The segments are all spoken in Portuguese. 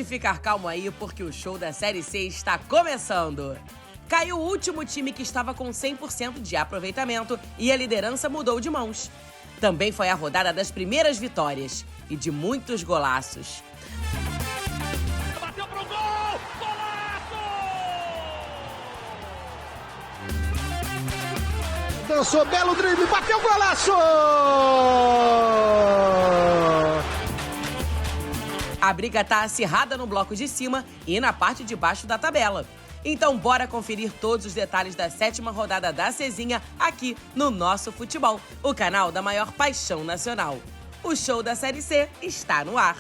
Pode ficar calmo aí, porque o show da Série C está começando. Caiu o último time que estava com 100% de aproveitamento e a liderança mudou de mãos. Também foi a rodada das primeiras vitórias e de muitos golaços. Bateu pro gol! Golaço! Dançou, belo drible, bateu, golaço! A briga tá acirrada no bloco de cima e na parte de baixo da tabela. Então bora conferir todos os detalhes da 7ª rodada da Cezinha aqui no Nosso Futebol, o canal da maior paixão nacional. O show da Série C está no ar.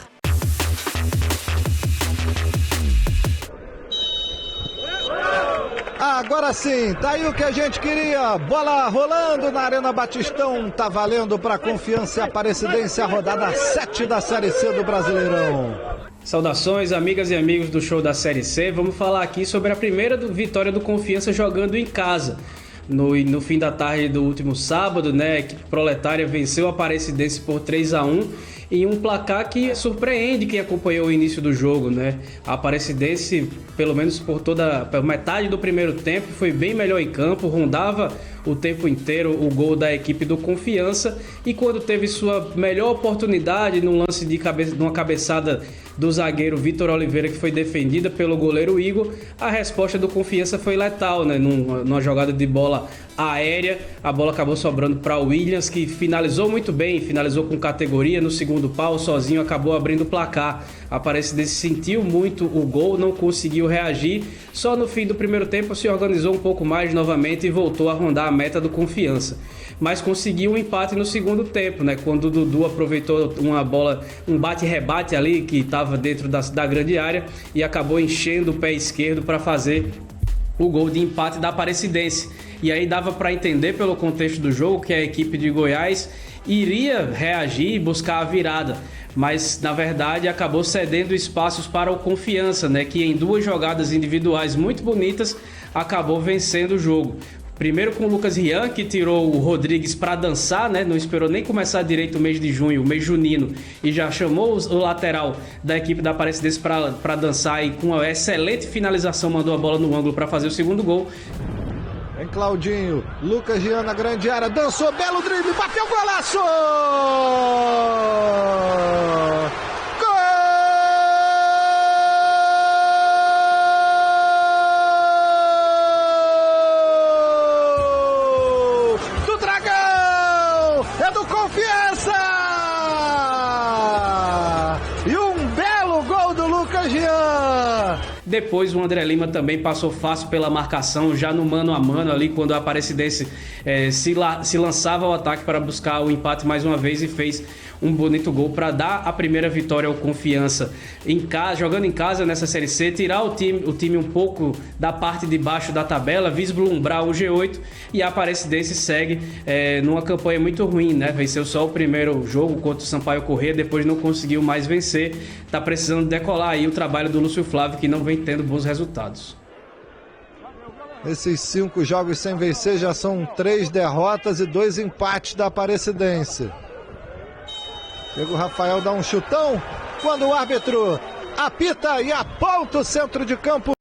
Agora sim, tá aí o que a gente queria. Bola rolando na Arena Batistão. Tá valendo para Confiança e Aparecidense a rodada 7 da Série C do Brasileirão. Saudações, amigas e amigos do show da Série C. Vamos falar aqui sobre a primeira vitória do Confiança jogando em casa. No fim da tarde do último sábado, né, a equipe proletária venceu a Aparecidense por 3-1 em um placar que surpreende quem acompanhou o início do jogo, né? A Aparecidense, pelo menos por metade do primeiro tempo, foi bem melhor em campo, rondava o tempo inteiro o gol da equipe do Confiança, e quando teve sua melhor oportunidade num lance de uma cabeçada do zagueiro Vitor Oliveira, que foi defendida pelo goleiro Igor, a resposta do Confiança foi letal, né? Numa jogada de bola aérea, a bola acabou sobrando para o Williams, que finalizou muito bem, finalizou com categoria no segundo pau, sozinho acabou abrindo o placar. A Aparecidense sentiu muito o gol, não conseguiu reagir, só no fim do primeiro tempo se organizou um pouco mais novamente e voltou a rondar a meta do Confiança. Mas conseguiu um empate no segundo tempo, né? Quando o Dudu aproveitou uma bola, um bate-rebate ali que estava dentro da grande área e acabou enchendo o pé esquerdo para fazer o gol de empate da Aparecidense. E aí dava para entender pelo contexto do jogo que a equipe de Goiás iria reagir e buscar a virada, mas na verdade acabou cedendo espaços para o Confiança, né, que em duas jogadas individuais muito bonitas acabou vencendo o jogo. Primeiro com o Lucas Rian, que tirou o Rodrigues para dançar, né? Não esperou nem começar direito o mês de junho, o mês junino, e já chamou o lateral da equipe da Aparecidense para dançar, e com uma excelente finalização mandou a bola no ângulo para fazer o segundo gol. Vem Claudinho, Lucas Rian na grande área, dançou, belo drible, bateu, golaço! Depois o André Lima também passou fácil pela marcação, já no mano a mano ali, quando a Aparecidense se lançava ao ataque para buscar o empate mais uma vez, e fez um bonito gol para dar a primeira vitória ao Confiança em casa, jogando em casa nessa Série C, tirar o time um pouco da parte de baixo da tabela, vislumbrar o G8, e a Aparecidense segue numa campanha muito ruim, né? Venceu só o primeiro jogo contra o Sampaio Corrêa, depois não conseguiu mais vencer, tá precisando decolar aí o trabalho do Lúcio Flávio, que não vem tendo bons resultados. Esses 5 jogos sem vencer já são 3 derrotas e 2 empates da Aparecidense. Diego Rafael dá um chutão quando o árbitro apita e aponta o centro de campo.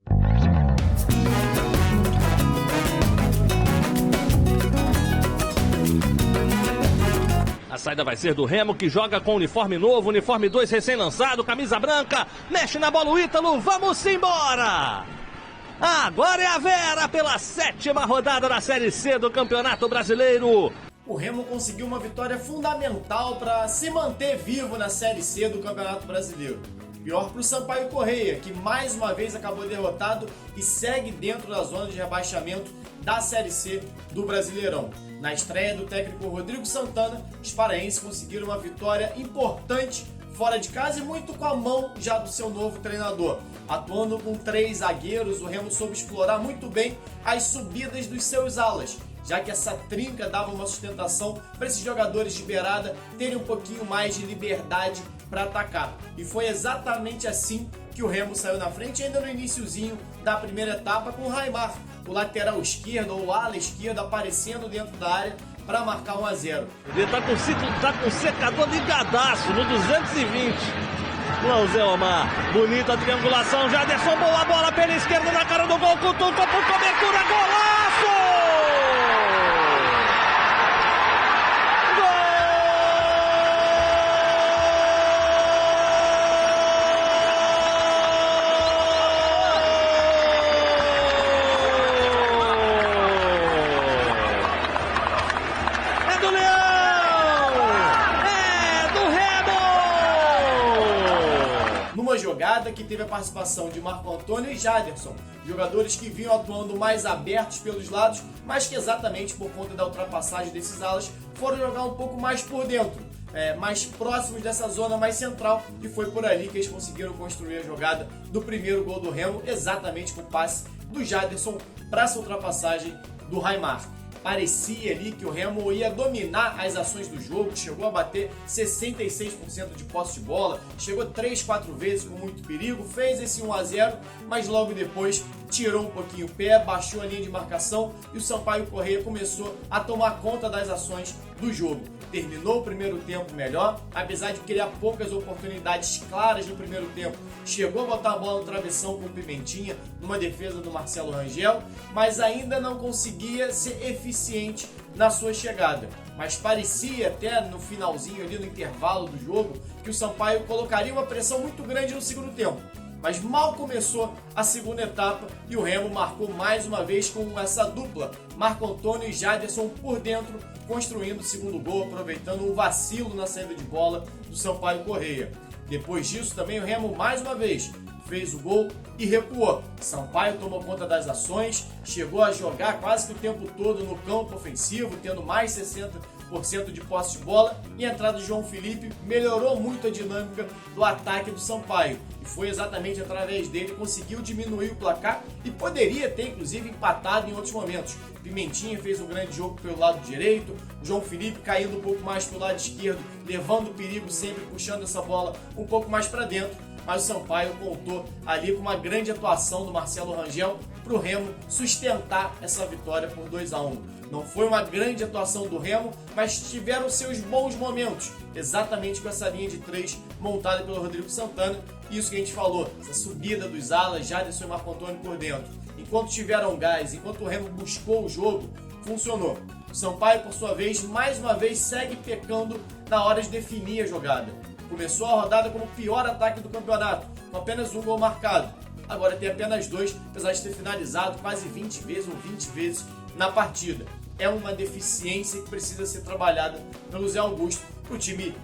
A saída vai ser do Remo, que joga com uniforme novo, uniforme 2 recém-lançado, camisa branca, mexe na bola o Ítalo, vamos embora! Agora é a Vera pela 7ª rodada da Série C do Campeonato Brasileiro. O Remo conseguiu uma vitória fundamental para se manter vivo na Série C do Campeonato Brasileiro. Pior para o Sampaio Corrêa, que mais uma vez acabou derrotado e segue dentro da zona de rebaixamento da Série C do Brasileirão. Na estreia do técnico Rodrigo Santana, os paraenses conseguiram uma vitória importante fora de casa e muito com a mão já do seu novo treinador. Atuando com 3 zagueiros, o Remo soube explorar muito bem as subidas dos seus alas, já que essa trinca dava uma sustentação para esses jogadores de beirada terem um pouquinho mais de liberdade para atacar. E foi exatamente assim que o Remo saiu na frente, ainda no iniciozinho da primeira etapa, com o Raimar, o lateral esquerdo ou o ala esquerdo, aparecendo dentro da área para marcar 1-0. Ele tá com secador ligadaço no 220. Lauzelmar, bonita triangulação, Jaderson, boa bola pela esquerda na cara do gol, cutuca por cobertura, golaço! Uma jogada que teve a participação de Marco Antônio e Jaderson, jogadores que vinham atuando mais abertos pelos lados, mas que exatamente por conta da ultrapassagem desses alas foram jogar um pouco mais por dentro, mais próximos dessa zona mais central, e foi por ali que eles conseguiram construir a jogada do primeiro gol do Remo, exatamente com o passe do Jaderson para essa ultrapassagem do Raimar. Parecia ali que o Remo ia dominar as ações do jogo, chegou a bater 66% de posse de bola, chegou 3-4 vezes com muito perigo, fez esse 1-0, mas logo depois tirou um pouquinho o pé, baixou a linha de marcação e o Sampaio Corrêa começou a tomar conta das ações do jogo. Terminou o primeiro tempo melhor, apesar de criar poucas oportunidades claras no primeiro tempo. Chegou a botar a bola no travessão com o Pimentinha, numa defesa do Marcelo Rangel, mas ainda não conseguia ser eficiente na sua chegada. Mas parecia até no finalzinho ali, no intervalo do jogo, que o Sampaio colocaria uma pressão muito grande no segundo tempo. Mas mal começou a segunda etapa e o Remo marcou mais uma vez com essa dupla, Marco Antônio e Jaderson por dentro, construindo o segundo gol, aproveitando um vacilo na saída de bola do Sampaio Corrêa. Depois disso também o Remo mais uma vez fez o gol e recuou. Sampaio tomou conta das ações, chegou a jogar quase que o tempo todo no campo ofensivo, tendo mais 60% de posse de bola, e a entrada de João Felipe melhorou muito a dinâmica do ataque do Sampaio. E foi exatamente através dele que conseguiu diminuir o placar e poderia ter inclusive empatado em outros momentos. Pimentinha fez um grande jogo pelo lado direito, o João Felipe caindo um pouco mais pelo lado esquerdo, levando o perigo, sempre puxando essa bola um pouco mais para dentro. Mas o Sampaio contou ali com uma grande atuação do Marcelo Rangel para o Remo sustentar essa vitória por 2-1. Não foi uma grande atuação do Remo, mas tiveram seus bons momentos, exatamente com essa linha de 3 montada pelo Rodrigo Santana. Isso que a gente falou, essa subida dos alas, Jaderson e Marco Antônio por dentro. Enquanto tiveram gás, enquanto o Remo buscou o jogo, funcionou. O Sampaio, por sua vez, mais uma vez segue pecando na hora de definir a jogada. Começou a rodada como o pior ataque do campeonato, com apenas um gol marcado. Agora tem apenas 2, apesar de ter finalizado quase 20 vezes na partida. É uma deficiência que precisa ser trabalhada pelo Zé Augusto para o time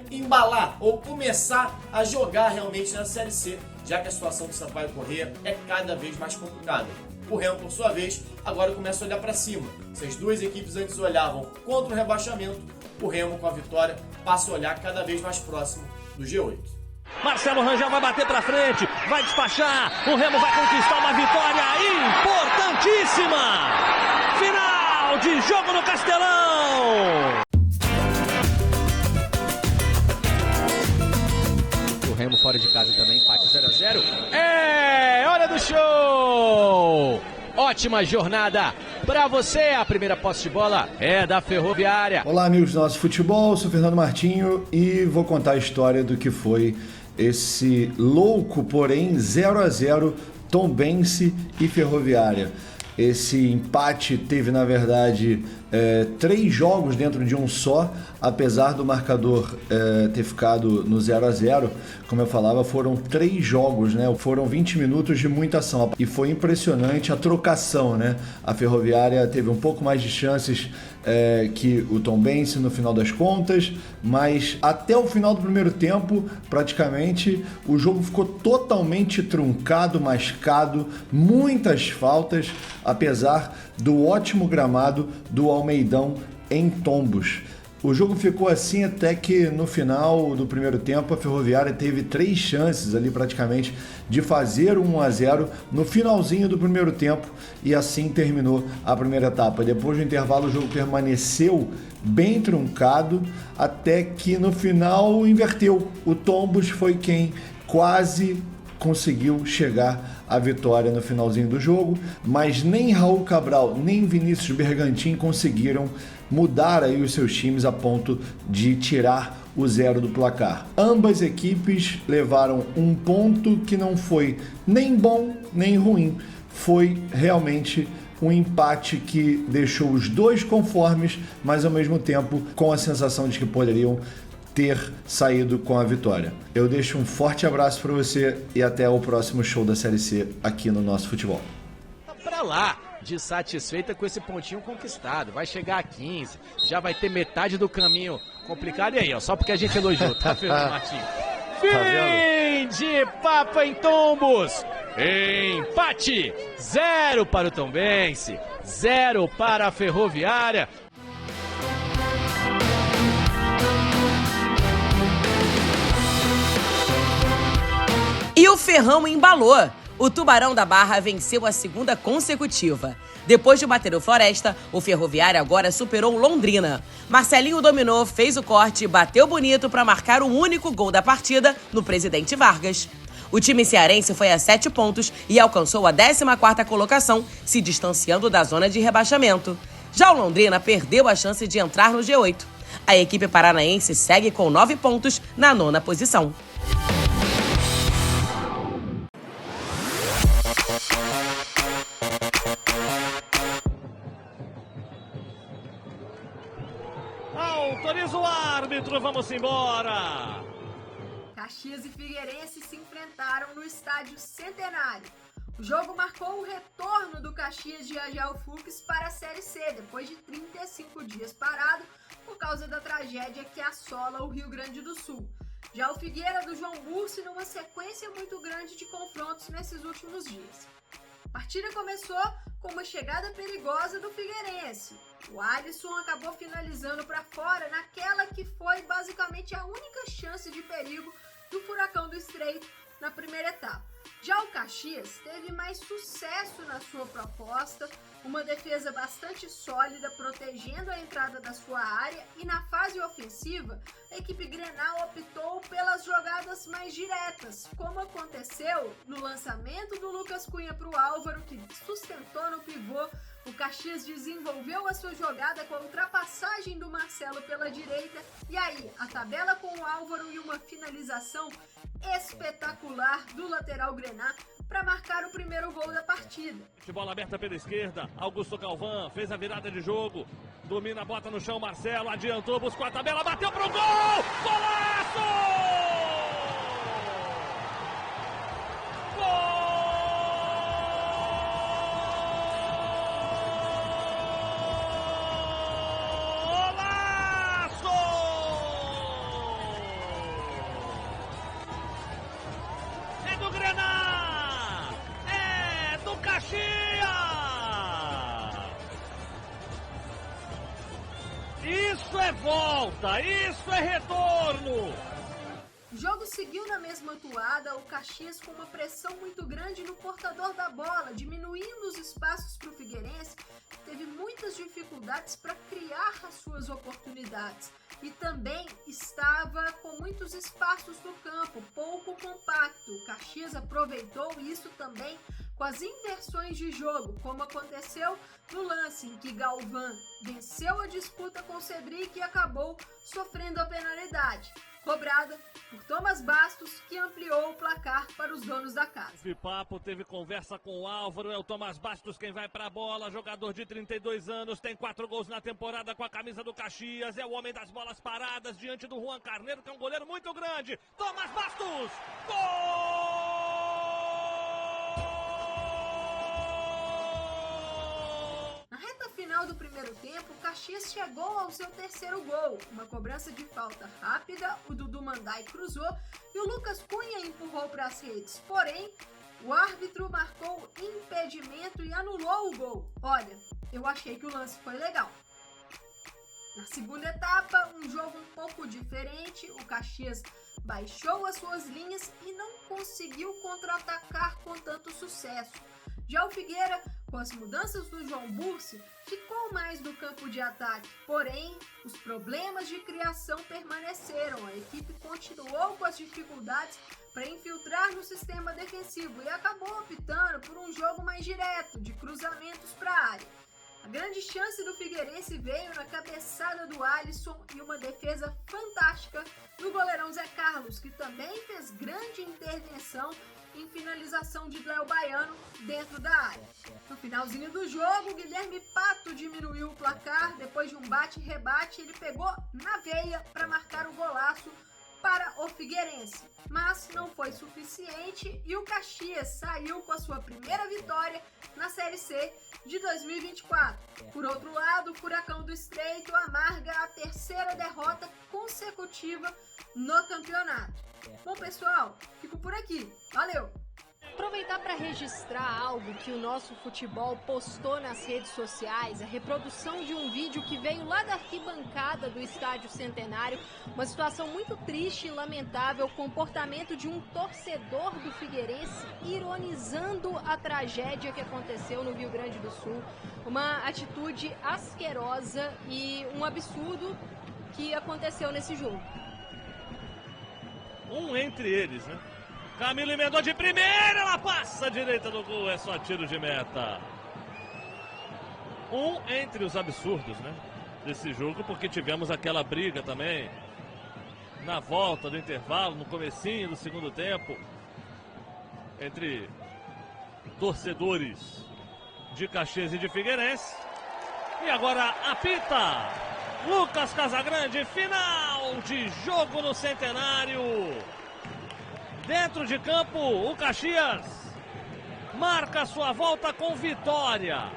embalar ou começar a jogar realmente na Série C, já que a situação do Sampaio Corrêa é cada vez mais complicada. O Remo, por sua vez, agora começa a olhar para cima. Se as duas equipes antes olhavam contra o rebaixamento, o Remo, com a vitória, passa a olhar cada vez mais próximo do G8. Marcelo Rangel vai bater para frente, vai despachar, o Remo vai conquistar uma vitória importantíssima! Final de jogo no Castelão! O Remo fora de casa também, empate 0-0. Hora do show! Ótima jornada para você. A primeira posse de bola é da Ferroviária. Olá, amigos do nosso futebol. Sou Fernando Martinho e vou contar a história do que foi esse louco, porém 0-0 Tombense e Ferroviária. Esse empate teve, na verdade, 3 jogos dentro de um só, apesar do marcador ter ficado no 0-0. Como eu falava, foram 3 jogos, né? Foram 20 minutos de muita ação e foi impressionante a trocação, né? A Ferroviária teve um pouco mais de chances que o Tombense no final das contas, mas até o final do primeiro tempo, praticamente, o jogo ficou totalmente truncado, mascado, muitas faltas, apesar do ótimo gramado do Almeidão em Tombos. O jogo ficou assim até que no final do primeiro tempo a Ferroviária teve 3 chances ali praticamente de fazer 1-0 no finalzinho do primeiro tempo e assim terminou a primeira etapa. Depois do intervalo o jogo permaneceu bem truncado até que no final inverteu. O Tombos foi quem quase conseguiu chegar à vitória no finalzinho do jogo, mas nem Raul Cabral nem Vinícius Bergantin conseguiram mudar aí os seus times a ponto de tirar o 0 do placar. Ambas equipes levaram um ponto que não foi nem bom nem ruim. Foi realmente um empate que deixou os dois conformes, mas ao mesmo tempo com a sensação de que poderiam ter saído com a vitória. Eu deixo um forte abraço para você e até o próximo show da Série C aqui no Nosso Futebol. Pra lá, de satisfeita com esse pontinho conquistado. Vai chegar a 15, já vai ter metade do caminho complicado. E aí, ó, só porque a gente elogiou, tá, Fernando Martins? Fim de papo em tombos. Empate, 0 para o Tombense, 0 para a Ferroviária. E o Ferrão embalou. O Tubarão da Barra venceu a segunda consecutiva. Depois de bater o Floresta, o Ferroviário agora superou o Londrina. Marcelinho dominou, fez o corte e bateu bonito para marcar o único gol da partida no Presidente Vargas. O time cearense foi a 7 pontos e alcançou a 14ª colocação, se distanciando da zona de rebaixamento. Já o Londrina perdeu a chance de entrar no G8. A equipe paranaense segue com 9 pontos na 9ª posição. Autoriza o árbitro, vamos embora! Caxias e Figueirense se enfrentaram no Estádio Centenário. O jogo marcou o retorno do Caxias de Agel Fux para a Série C, depois de 35 dias parado por causa da tragédia que assola o Rio Grande do Sul. Já o Figueira do João Bursi numa sequência muito grande de confrontos nesses últimos dias. A partida começou com uma chegada perigosa do Figueirense. O Alisson acabou finalizando para fora naquela que foi basicamente a única chance de perigo do Furacão do Estreito na primeira etapa. Já o Caxias teve mais sucesso na sua proposta, uma defesa bastante sólida protegendo a entrada da sua área, e na fase ofensiva a equipe Grenal optou pelas jogadas mais diretas, como aconteceu no lançamento do Lucas Cunha para o Álvaro, que sustentou no pivô. O Caxias desenvolveu a sua jogada com a ultrapassagem do Marcelo pela direita, e aí a tabela com o Álvaro e uma finalização espetacular do lateral Grená para marcar o primeiro gol da partida. De bola aberta pela esquerda, Augusto Galvão fez a virada de jogo, domina, bota no chão, Marcelo adiantou, buscou a tabela, bateu pro gol! Golaço! Isso é volta, isso é retorno! O jogo seguiu na mesma toada, o Caxias com uma pressão muito grande no portador da bola, diminuindo os espaços para o Figueirense, que teve muitas dificuldades para criar as suas oportunidades. E também estava com muitos espaços no campo, pouco compacto. O Caxias aproveitou isso também com as inversões de jogo, como aconteceu no lance em que Galvão venceu a disputa com Cedric e acabou sofrendo a penalidade, cobrada por Thomas Bastos, que ampliou o placar para os donos da casa. Teve papo, teve conversa com o Álvaro, é o Thomas Bastos quem vai pra bola, jogador de 32 anos, tem 4 gols na temporada com a camisa do Caxias, é o homem das bolas paradas diante do Juan Carneiro, que é um goleiro muito grande. Thomas Bastos, gol! Na reta final do primeiro tempo, o Caxias chegou ao seu terceiro gol. Uma cobrança de falta rápida, o Dudu Mandai cruzou e o Lucas Cunha empurrou para as redes. Porém, o árbitro marcou impedimento e anulou o gol. Olha, eu achei que o lance foi legal. Na segunda etapa, um jogo um pouco diferente, o Caxias baixou as suas linhas e não conseguiu contra-atacar com tanto sucesso. Já o Figueira, com as mudanças do João Bursi, ficou mais no campo de ataque, porém, os problemas de criação permaneceram. A equipe continuou com as dificuldades para infiltrar no sistema defensivo e acabou optando por um jogo mais direto, de cruzamentos para a área. A grande chance do Figueirense veio na cabeçada do Alisson e uma defesa fantástica do goleirão Zé Carlos, que também fez grande intervenção em finalização de Léo Baiano dentro da área. No finalzinho do jogo, Guilherme Pato diminuiu o placar. Depois de um bate-rebate, ele pegou na veia para marcar o golaço para o Figueirense, mas não foi suficiente e o Caxias saiu com a sua primeira vitória na Série C de 2024. Por outro lado, o Furacão do Estreito amarga a terceira derrota consecutiva no campeonato. Bom, pessoal, fico por aqui. Valeu! Aproveitar para registrar algo que o Nosso Futebol postou nas redes sociais, a reprodução de um vídeo que veio lá da arquibancada do Estádio Centenário, uma situação muito triste e lamentável, o comportamento de um torcedor do Figueirense ironizando a tragédia que aconteceu no Rio Grande do Sul, uma atitude asquerosa e um absurdo que aconteceu nesse jogo. Um entre eles, né? Camilo emendou de primeira, ela passa à direita do gol, é só tiro de meta. Um entre os absurdos, né, desse jogo, porque tivemos aquela briga também na volta do intervalo, no comecinho do segundo tempo, entre torcedores de Caxias e de Figueirense. E agora apita Lucas Casagrande, final de jogo no Centenário. Dentro de campo, o Caxias marca sua volta com vitória.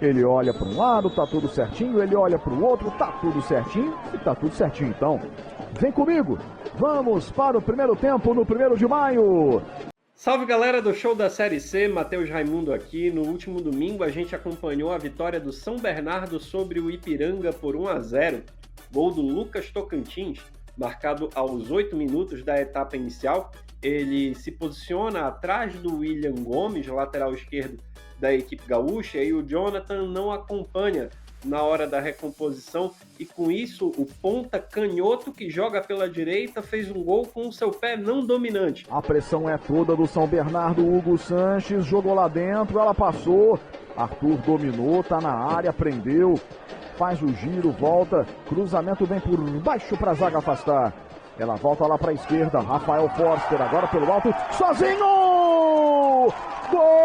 Ele olha para um lado, tá tudo certinho, ele olha para o outro, tá tudo certinho e tá tudo certinho. Então, vem comigo, vamos para o primeiro tempo no 1º de maio. Salve galera do show da Série C, Matheus Raimundo aqui. No último domingo a gente acompanhou a vitória do São Bernardo sobre o Ipiranga por 1-0. Gol do Lucas Tocantins, marcado aos 8 minutos da etapa inicial. Ele se posiciona atrás do William Gomes, lateral esquerdo da equipe gaúcha, e o Jonathan não acompanha na hora da recomposição, e com isso o ponta canhoto que joga pela direita fez um gol com o seu pé não dominante. A pressão é toda do São Bernardo. Hugo Sanches jogou lá dentro, ela passou, Arthur dominou, tá na área, prendeu, faz o giro, volta, cruzamento vem por baixo para a zaga afastar, ela volta lá para a esquerda, Rafael Forster agora pelo alto, sozinho, gol!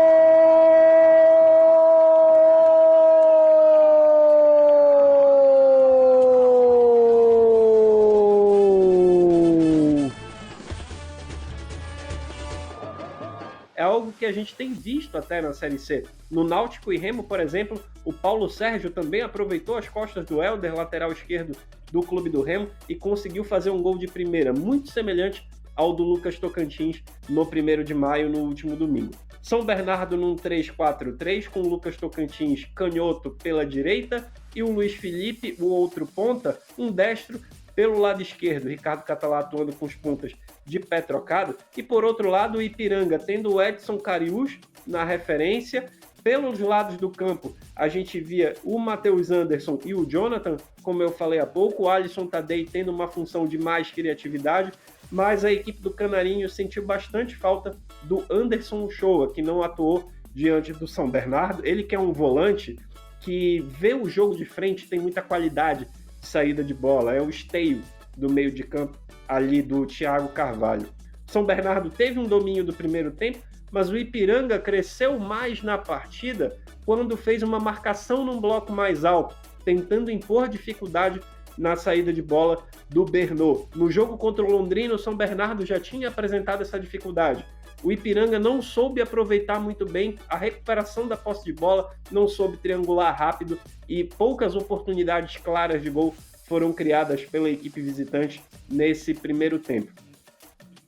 É algo que a gente tem visto até na Série C. No Náutico e Remo, por exemplo, o Paulo Sérgio também aproveitou as costas do Helder, lateral esquerdo do clube do Remo, e conseguiu fazer um gol de primeira, muito semelhante ao do Lucas Tocantins no 1º de maio, no último domingo. São Bernardo num 3-4-3, com o Lucas Tocantins canhoto pela direita e o Luiz Felipe, o outro ponta, um destro, pelo lado esquerdo, Ricardo Catalá atuando com os pontas de pé trocado, e por outro lado o Ipiranga tendo o Edson Cariús na referência. Pelos lados do campo a gente via o Matheus Anderson e o Jonathan, como eu falei há pouco, o Alisson Tadei tendo uma função de mais criatividade, mas a equipe do Canarinho sentiu bastante falta do Anderson Uchoa, que não atuou diante do São Bernardo. Ele que é um volante que vê o jogo de frente, tem muita qualidade de saída de bola, é o esteio do meio de campo ali do Thiago Carvalho. São Bernardo teve um domínio do primeiro tempo, mas o Ipiranga cresceu mais na partida quando fez uma marcação num bloco mais alto, tentando impor dificuldade na saída de bola do Bernô. No jogo contra o Londrina, o São Bernardo já tinha apresentado essa dificuldade. O Ipiranga não soube aproveitar muito bem a recuperação da posse de bola, não soube triangular rápido e poucas oportunidades claras de gol foram criadas pela equipe visitante nesse primeiro tempo.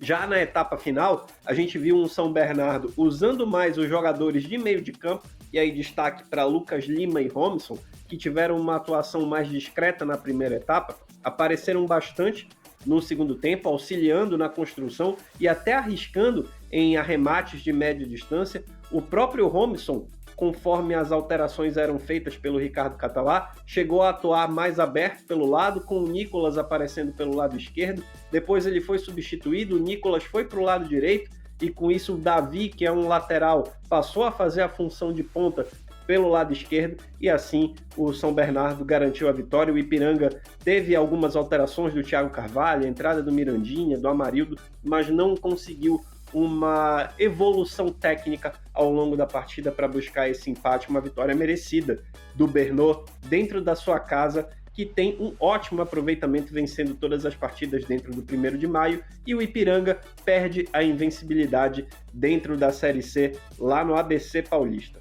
Já na etapa final, a gente viu um São Bernardo usando mais os jogadores de meio de campo, e aí destaque para Lucas Lima e Robson, que tiveram uma atuação mais discreta na primeira etapa, apareceram bastante no segundo tempo, auxiliando na construção e até arriscando em arremates de média distância. O próprio Robson conforme as alterações eram feitas pelo Ricardo Catalá, chegou a atuar mais aberto pelo lado, com o Nicolas aparecendo pelo lado esquerdo. Depois ele foi substituído, o Nicolas foi para o lado direito, e com isso o Davi, que é um lateral, passou a fazer a função de ponta pelo lado esquerdo, e assim o São Bernardo garantiu a vitória. O Ipiranga teve algumas alterações do Thiago Carvalho, a entrada do Mirandinha, do Amarildo, mas não conseguiu uma evolução técnica ao longo da partida para buscar esse empate, uma vitória merecida do Bernô dentro da sua casa, que tem um ótimo aproveitamento vencendo todas as partidas dentro do 1º de maio, e o Ipiranga perde a invencibilidade dentro da Série C lá no ABC Paulista.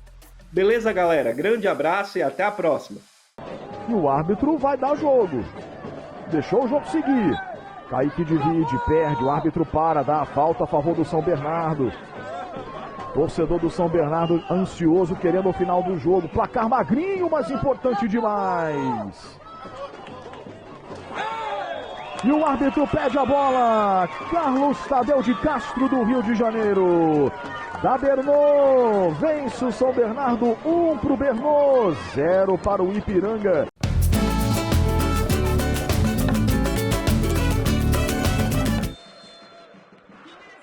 Beleza, galera? Grande abraço e até a próxima. E o árbitro vai dar jogo. Deixou o jogo seguir. Kaique divide, perde, o árbitro para, dá a falta a favor do São Bernardo. Torcedor do São Bernardo ansioso, querendo o final do jogo. Placar magrinho, mas importante demais. E o árbitro pede a bola. Carlos Tadeu de Castro, do Rio de Janeiro. Da Bernô, vence o São Bernardo, 1 para o Bernô, 0 para o Ipiranga.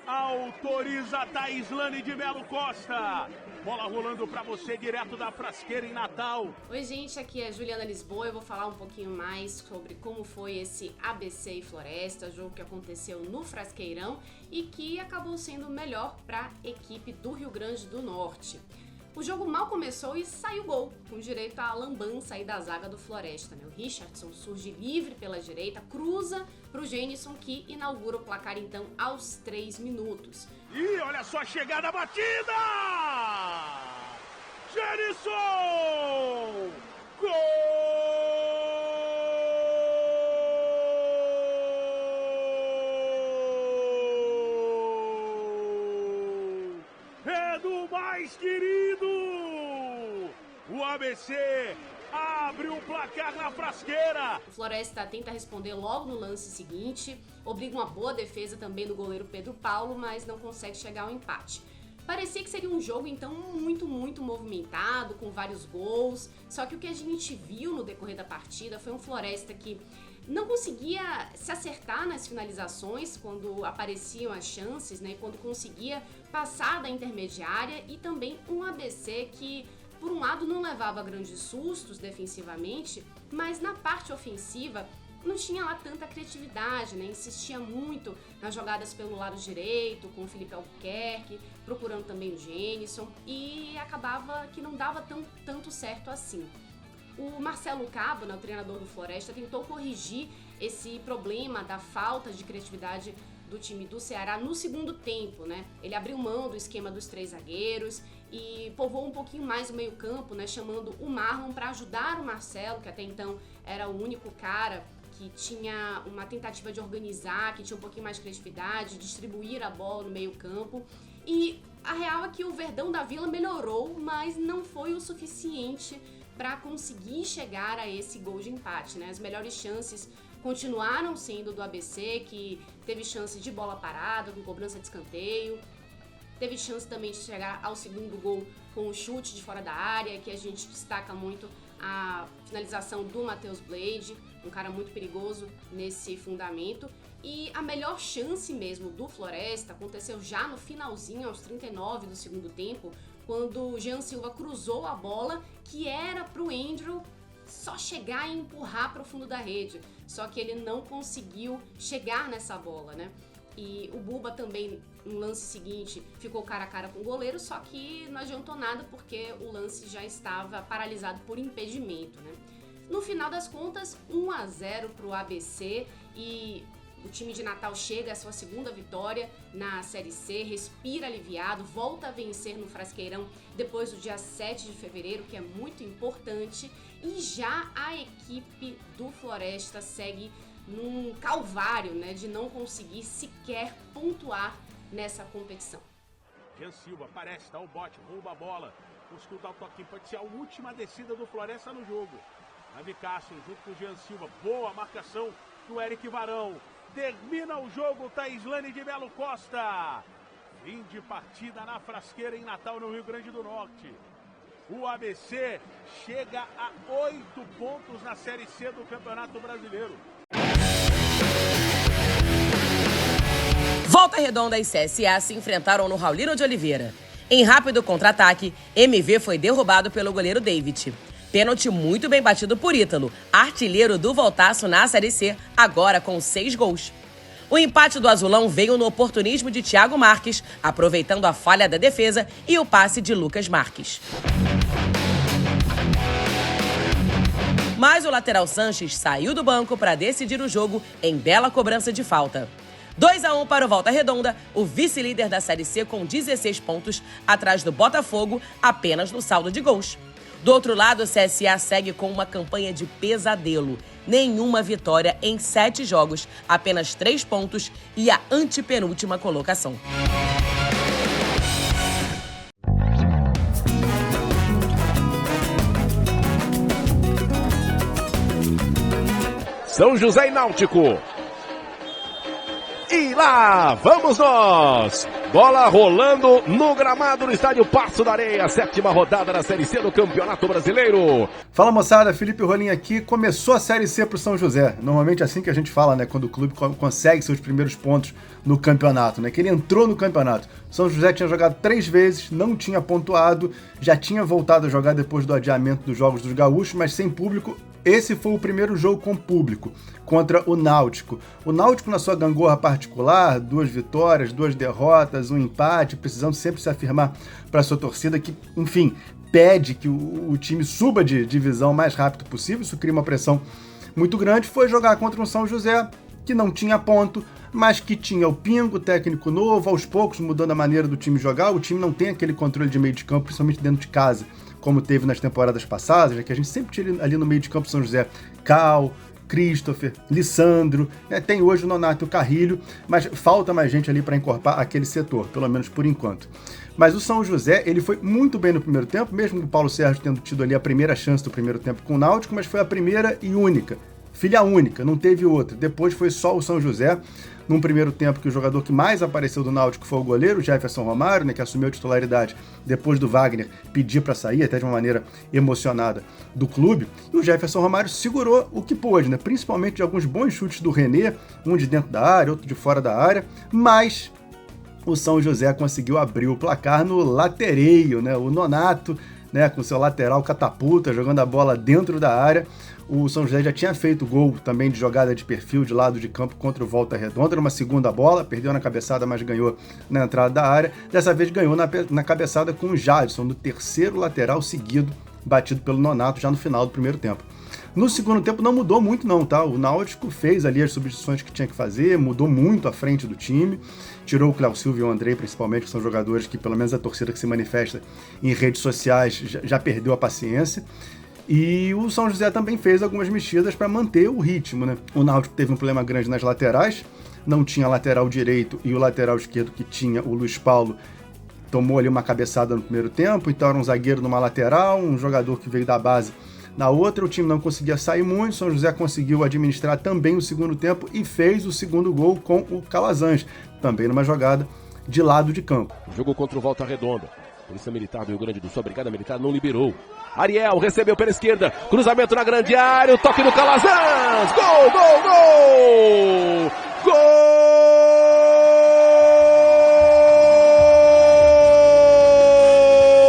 Autoriza Taislane de Melo Costa. Bola rolando para você direto da Frasqueira em Natal. Oi, gente, aqui é Juliana Lisboa. Eu vou falar um pouquinho mais sobre como foi esse ABC e Floresta, jogo que aconteceu no Frasqueirão e que acabou sendo melhor para a equipe do Rio Grande do Norte. O jogo mal começou e saiu gol, com direito a lambança aí da zaga do Floresta, né? O Richardson surge livre pela direita, cruza para o Genison, que inaugura o placar então aos 3 minutos. E olha só a chegada, batida! Genison! Gol! É do mais querido! O ABC abre o placar na Frasqueira. O Floresta tenta responder logo no lance seguinte, obriga uma boa defesa também do goleiro Pedro Paulo, mas não consegue chegar ao empate. Parecia que seria um jogo então muito movimentado, com vários gols, só que o que a gente viu no decorrer da partida foi um Floresta que não conseguia se acertar nas finalizações quando apareciam as chances, né? Quando conseguia passar da intermediária, e também um ABC que, por um lado, não levava grandes sustos defensivamente, mas na parte ofensiva não tinha lá tanta criatividade, né? Insistia muito nas jogadas pelo lado direito, com o Felipe Albuquerque, procurando também o Genison, e acabava que não dava tanto certo assim. O Marcelo Cabo, né, o treinador do Floresta, tentou corrigir esse problema da falta de criatividade do time do Ceará no segundo tempo, né? Ele abriu mão do esquema dos 3 zagueiros e povoou um pouquinho mais o meio-campo, né, chamando o Marlon para ajudar o Marcelo, que até então era o único cara que tinha uma tentativa de organizar, que tinha um pouquinho mais de criatividade, distribuir a bola no meio-campo. E a real é que o Verdão da Vila melhorou, mas não foi o suficiente para conseguir chegar a esse gol de empate, né? As melhores chances continuaram sendo do ABC, que teve chance de bola parada, com cobrança de escanteio. Teve chance também de chegar ao segundo gol com o chute de fora da área, que a gente destaca muito a finalização do Matheus Blade, um cara muito perigoso nesse fundamento. E a melhor chance mesmo do Floresta aconteceu já no finalzinho, aos 39 do segundo tempo, quando o Jean Silva cruzou a bola, que era para o Andrew só chegar e empurrar para o fundo da rede. Só que ele não conseguiu chegar nessa bola, né? E o Buba também, no lance seguinte, ficou cara a cara com o goleiro, só que não adiantou nada porque o lance já estava paralisado por impedimento, né? No final das contas, 1-0 para o ABC, e o time de Natal chega à sua segunda vitória na Série C, respira aliviado, volta a vencer no Frasqueirão depois do dia 7 de fevereiro, que é muito importante, e já a equipe do Floresta segue num calvário, né, de não conseguir sequer pontuar nessa competição. Jean Silva aparece, dá o bote, rouba a bola, conseguiu dar o toquinho, pode ser a última descida do Floresta no jogo. Davi Castro junto com o Jean Silva, boa marcação do Eric Varão. Termina o jogo, Taislane de Melo Costa. Fim de partida na Frasqueira em Natal, no Rio Grande do Norte. O ABC chega a 8 pontos na Série C do Campeonato Brasileiro. Volta Redonda e CSA se enfrentaram no Raulino de Oliveira. Em rápido contra-ataque, MV foi derrubado pelo goleiro David. Pênalti muito bem batido por Ítalo, artilheiro do Voltaço na Série C, agora com 6 gols. O empate do Azulão veio no oportunismo de Thiago Marques, aproveitando a falha da defesa e o passe de Lucas Marques. Mas o lateral Sanches saiu do banco para decidir o jogo em bela cobrança de falta. 2-1 para o Volta Redonda, o vice-líder da Série C com 16 pontos, atrás do Botafogo, apenas no saldo de gols. Do outro lado, o CSA segue com uma campanha de pesadelo. Nenhuma vitória em 7 jogos, apenas 3 pontos e a antepenúltima colocação. São José e Náutico. E lá vamos nós! Bola rolando no gramado do estádio Passo da Areia, 7ª rodada da Série C do Campeonato Brasileiro. Fala moçada, Felipe Rolim aqui. Começou a Série C pro São José. Normalmente é assim que a gente fala, né? Quando o clube consegue seus primeiros pontos no campeonato, né? Que ele entrou no campeonato. São José tinha jogado 3 vezes, não tinha pontuado, já tinha voltado a jogar depois do adiamento dos Jogos dos Gaúchos, mas sem público. Esse foi o primeiro jogo com público, contra o Náutico. O Náutico, na sua gangorra particular, 2 vitórias, 2 derrotas, 1 empate, precisando sempre se afirmar para a sua torcida que, enfim, pede que o time suba de divisão o mais rápido possível. Isso cria uma pressão muito grande. Foi jogar contra um São José que não tinha ponto, mas que tinha o Pingo, técnico novo, aos poucos mudando a maneira do time jogar. O time não tem aquele controle de meio de campo, principalmente dentro de casa, como teve nas temporadas passadas, né, que a gente sempre tinha ali no meio de campo São José, Cal, Christopher, Lissandro, né, tem hoje o Nonato e o Carrilho, mas falta mais gente ali para encorpar aquele setor, pelo menos por enquanto. Mas o São José, ele foi muito bem no primeiro tempo, mesmo o Paulo Sérgio tendo tido ali a primeira chance do primeiro tempo com o Náutico, mas foi a primeira e única, filha única, não teve outra. Depois foi só o São José. Num primeiro tempo que o jogador que mais apareceu do Náutico foi o goleiro, Jefferson Romário, né, que assumiu a titularidade depois do Wagner pedir para sair, até de uma maneira emocionada, do clube. E o Jefferson Romário segurou o que pôde, né, principalmente de alguns bons chutes do René, um de dentro da área, outro de fora da área, mas o São José conseguiu abrir o placar no latereio, né, o Nonato, né, com seu lateral catapulta, jogando a bola dentro da área. O São José já tinha feito gol também de jogada de perfil de lado de campo contra o Volta Redonda, numa segunda bola, perdeu na cabeçada, mas ganhou na entrada da área. Dessa vez ganhou na cabeçada com o Jadson, no terceiro lateral seguido, batido pelo Nonato já no final do primeiro tempo. No segundo tempo não mudou muito não, tá? O Náutico fez ali as substituições que tinha que fazer, mudou muito a frente do time, tirou o Cléo Silva e o Andrei, principalmente, que são jogadores que, pelo menos a torcida que se manifesta em redes sociais, já perdeu a paciência. E o São José também fez algumas mexidas para manter o ritmo, né? O Náutico teve um problema grande nas laterais, não tinha lateral direito e o lateral esquerdo que tinha, o Luiz Paulo, tomou ali uma cabeçada no primeiro tempo, então era um zagueiro numa lateral, um jogador que veio da base na outra, o time não conseguia sair muito, o São José conseguiu administrar também o segundo tempo e fez o segundo gol com o Calazans, também numa jogada de lado de campo. Jogo contra o Volta Redonda. Polícia Militar do Rio Grande do Sul, a Brigada Militar não liberou. Ariel recebeu pela esquerda, cruzamento na grande área, o toque do Calazans, gol, gol, gol!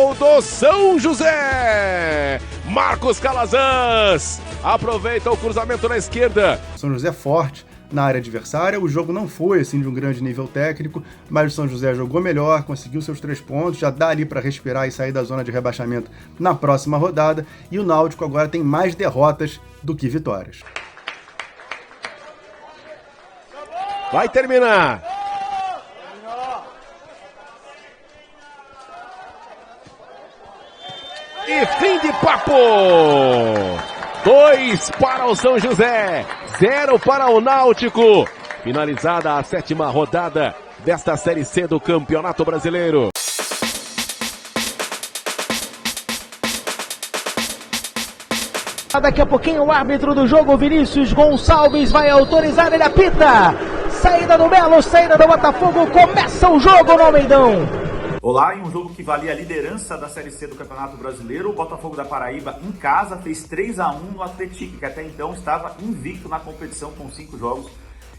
Gol do São José! Marcos Calazans aproveita o cruzamento na esquerda. São José forte na área adversária, o jogo não foi assim de um grande nível técnico, mas o São José jogou melhor, conseguiu seus 3 pontos, já dá ali para respirar e sair da zona de rebaixamento na próxima rodada, e o Náutico agora tem mais derrotas do que vitórias. Vai terminar! E fim de papo! 2 para o São José, 0 para o Náutico. Finalizada a 7ª rodada desta Série C do Campeonato Brasileiro. Daqui a pouquinho o árbitro do jogo, Vinícius Gonçalves, vai autorizar, ele apita. Saída do Melo, saída do Botafogo, começa o jogo no Almeidão. Olá, em um jogo que valia a liderança da Série C do Campeonato Brasileiro, o Botafogo da Paraíba em casa fez 3-1 no Atlético, que até então estava invicto na competição com 5 jogos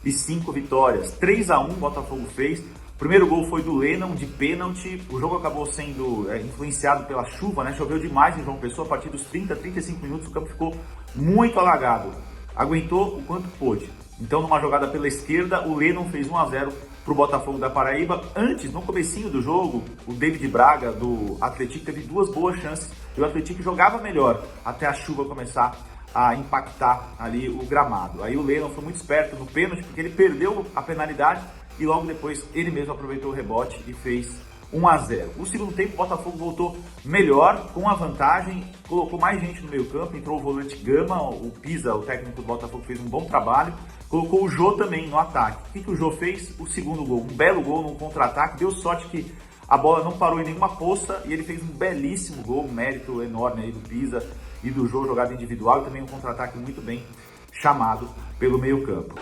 e 5 vitórias. 3-1 o Botafogo fez. O primeiro gol foi do Lennon, de pênalti. O jogo acabou sendo influenciado pela chuva, né? Choveu demais em João Pessoa. A partir dos 30, 35 minutos o campo ficou muito alagado. Aguentou o quanto pôde. Então, numa jogada pela esquerda, o Lennon fez 1-0 para o Botafogo da Paraíba. Antes, no comecinho do jogo, o David Braga, do Atlético, teve 2 boas chances e o Atlético jogava melhor até a chuva começar a impactar ali o gramado. Aí o Lennon foi muito esperto no pênalti, porque ele perdeu a penalidade e logo depois ele mesmo aproveitou o rebote e fez 1-0. O segundo tempo, o Botafogo voltou melhor, com a vantagem, colocou mais gente no meio campo, entrou o volante Gama, o Pisa, o técnico do Botafogo, fez um bom trabalho, colocou o Jô também no ataque. O que o Jô fez? O segundo gol, um belo gol no contra-ataque, deu sorte que a bola não parou em nenhuma poça e ele fez um belíssimo gol, um mérito enorme aí do Pisa e do Jô, jogada individual, e também um contra-ataque muito bem chamado pelo meio campo.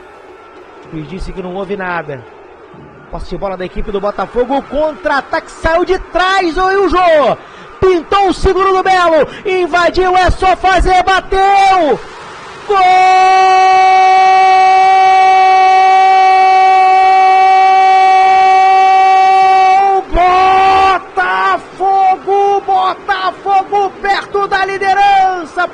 O juiz disse que não houve nada. Posse de bola da equipe do Botafogo, o contra-ataque saiu de trás, e o Jô pintou o seguro do Belo, invadiu, é só fazer, bateu! Gol! Botafogo! Botafogo perto da liderança,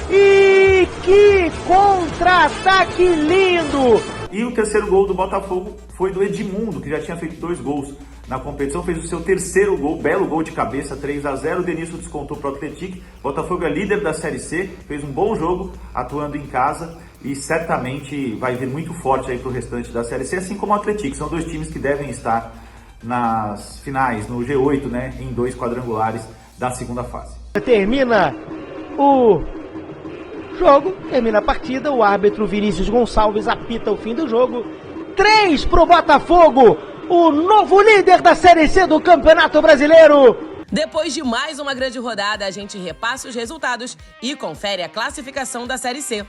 E que contra-ataque lindo! E o terceiro gol do Botafogo foi do Edmundo, que já tinha feito 2 gols na competição, fez o seu terceiro gol, belo gol de cabeça, 3-0, o Denilson descontou para o Atlético. Botafogo é líder da Série C, fez um bom jogo atuando em casa e certamente vai vir muito forte aí para o restante da Série C, assim como o Atlético. São 2 times que devem estar nas finais, no G8, né, em 2 quadrangulares da segunda fase. Termina o jogo, termina a partida, o árbitro Vinícius Gonçalves apita o fim do jogo. 3 pro Botafogo, o novo líder da Série C do Campeonato Brasileiro. Depois de mais uma grande rodada, a gente repassa os resultados e confere a classificação da Série C.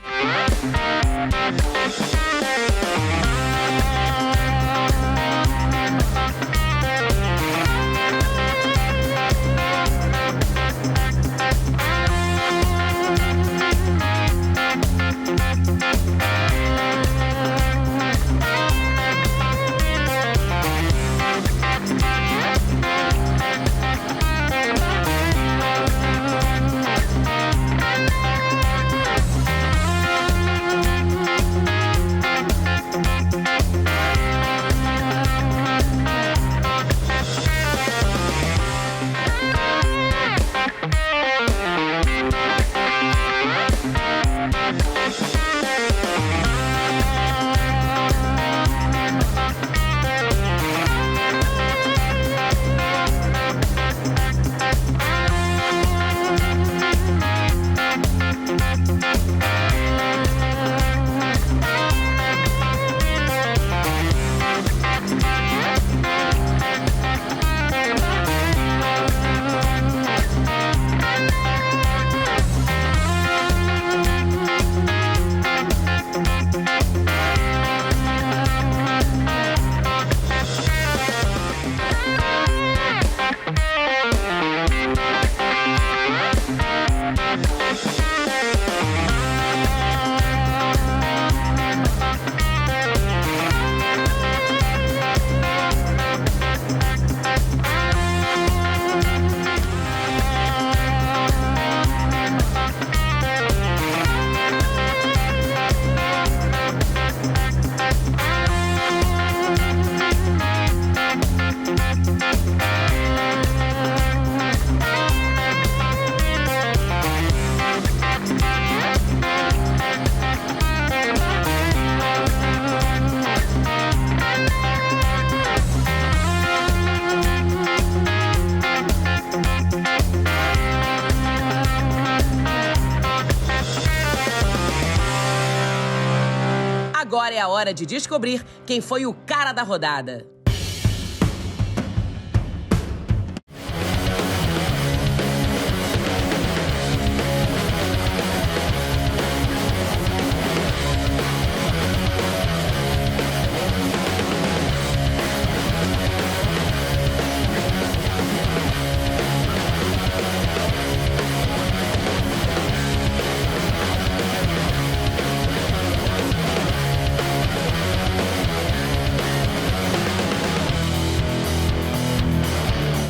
Agora é a hora de descobrir quem foi o cara da rodada.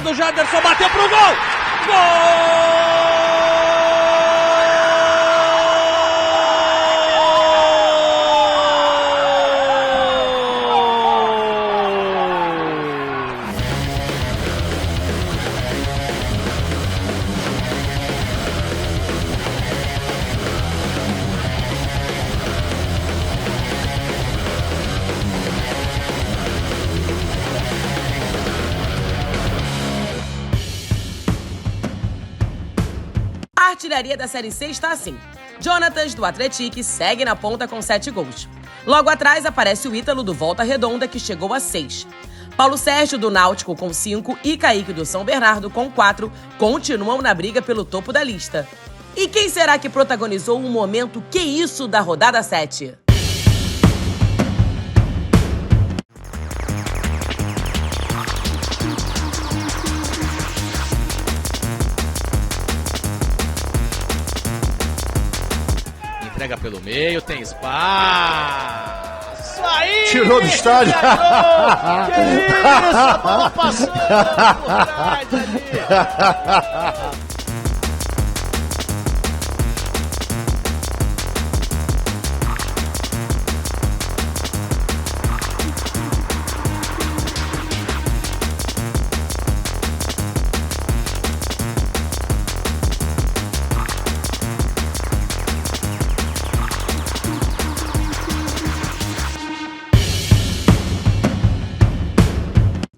do Janderson, bateu pro gol! Gol! A artilharia da Série C está assim. Jonatas, do Atlético, segue na ponta com 7 gols. Logo atrás aparece o Ítalo, do Volta Redonda, que chegou a 6. Paulo Sérgio, do Náutico, com 5 e Kaique, do São Bernardo, com 4, continuam na briga pelo topo da lista. E quem será que protagonizou o momento que isso da rodada 7? Entrega pelo meio, tem espaço. Aí! Tirou do estádio. Que isso? A bola passou por trás ali.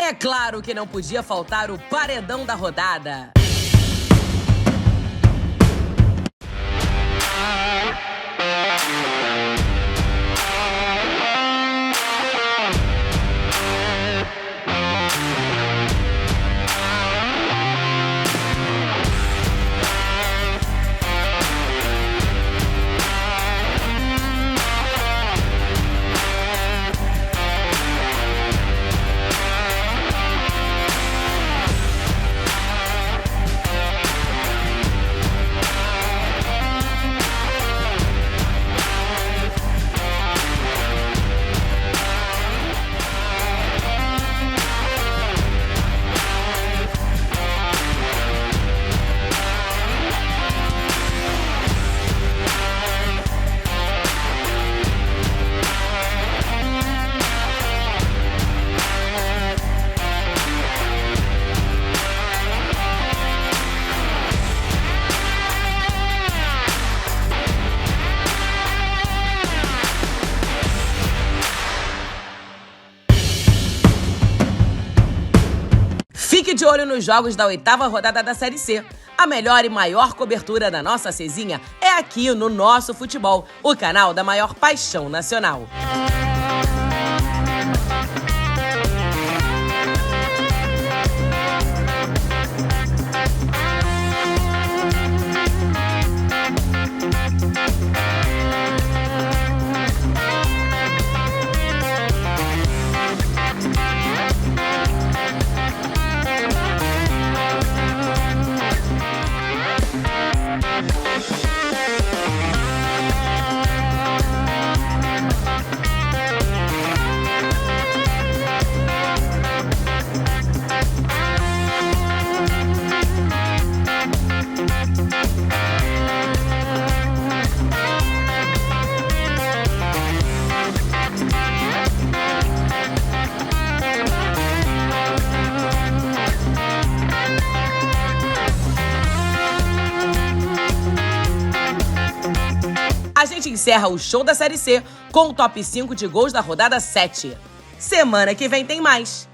É claro que não podia faltar o paredão da rodada. Fique de olho nos jogos da 8ª rodada da Série C. A melhor e maior cobertura da nossa Cezinha é aqui no Nosso Futebol, o canal da maior paixão nacional. A gente encerra o show da Série C com o top 5 de gols da rodada 7. Semana que vem tem mais.